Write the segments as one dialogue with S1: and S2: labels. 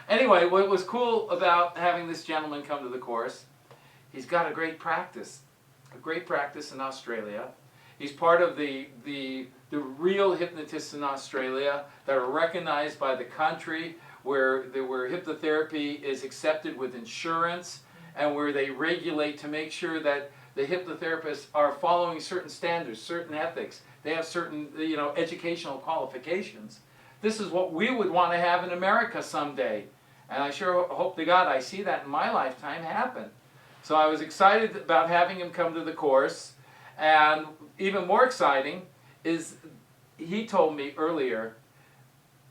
S1: Anyway, what was cool about having this gentleman come to the course, he's got a great practice in Australia. He's part of the real hypnotists in Australia that are recognized by the country, where hypnotherapy is accepted with insurance, and where they regulate to make sure that the hypnotherapists are following certain standards, certain ethics. They have certain, educational qualifications. This is what we would want to have in America someday. And I sure hope to God I see that in my lifetime happen. So I was excited about having him come to the course. And even more exciting is he told me earlier,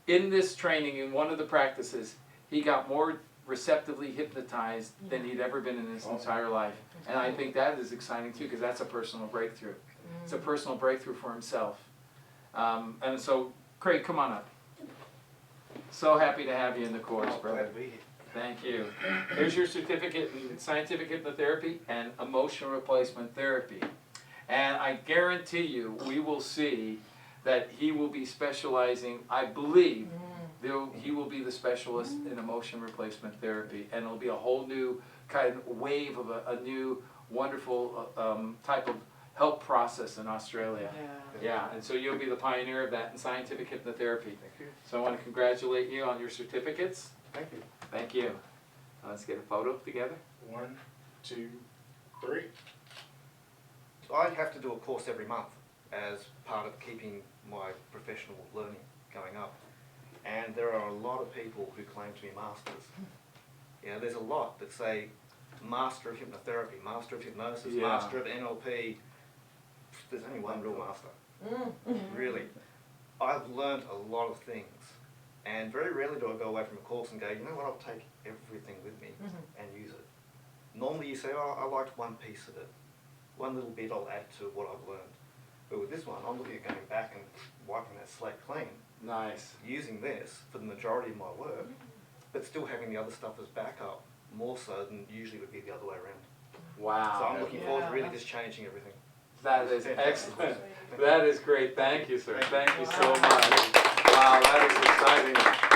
S1: in this training, in one of the practices, he got more receptively hypnotized than he'd ever been in his entire life. And I think that is exciting too, because that's a personal breakthrough. It's a personal breakthrough for himself. And so, Craig, come on up. So happy to have you in the course, brother.
S2: Glad to be here.
S1: Thank you. Here's your certificate in scientific hypnotherapy and emotion replacement therapy. And I guarantee you, we will see that he will be specializing, I believe, he will be the specialist in emotion replacement therapy. And it'll be a whole new kind of wave of a new, wonderful type of help process in Australia. Yeah, and so you'll be the pioneer of that in scientific hypnotherapy.
S2: Thank you.
S1: So I want to congratulate you on your certificates.
S2: Thank you.
S1: Thank you. Let's get a photo together.
S2: 1, 2, 3.
S3: I have to do a course every month as part of keeping my professional learning going up. And there are a lot of people who claim to be masters. There's a lot that say master of hypnotherapy, master of hypnosis, master of NLP. There's only one real master. Really. I've learned a lot of things. And very rarely do I go away from a course and go, you know what, I'll take everything with me and use it. Normally you say, oh, I liked one piece of it. One little bit I'll add to what I've learned. But with this one, I'm looking at going back and wiping that slate clean.
S1: Nice.
S3: Using this for the majority of my work, but still having the other stuff as backup, more so than usually would be the other way around.
S1: Wow.
S3: So I'm looking forward to really just changing everything.
S1: That is excellent. That is great. Thank you, sir. Thank you so much. Wow, that is exciting.